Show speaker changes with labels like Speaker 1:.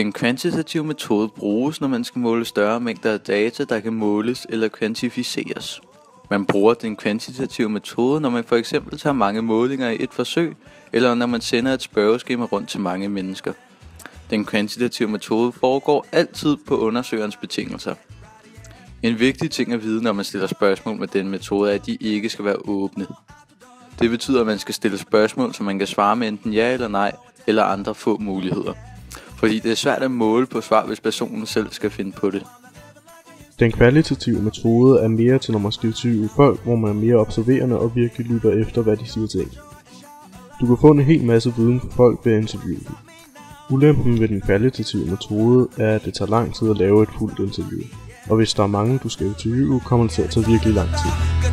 Speaker 1: Den kvantitative metode bruges, når man skal måle større mængder af data, der kan måles eller kvantificeres. Man bruger den kvantitative metode, når man for eksempel tager mange målinger i et forsøg, eller når man sender et spørgeskema rundt til mange mennesker. Den kvantitative metode foregår altid på undersøgerens betingelser. En vigtig ting at vide, når man stiller spørgsmål med den metode, er, at de ikke skal være åbne. Det betyder, at man skal stille spørgsmål, som man kan svare med enten ja eller nej, eller andre få muligheder. Fordi det er svært at måle på svar, hvis personen selv skal finde på det.
Speaker 2: Den kvalitative metode er mere til, når man skal interviewe folk, hvor man er mere observerende og virkelig lytter efter, hvad de siger til en. Du kan få en hel masse viden fra folk ved at interviewe dem. Ulempen ved den kvalitative metode er, at det tager lang tid at lave et fuldt interview. Og hvis der er mange, du skal interviewe, kommer det til at tage virkelig lang tid.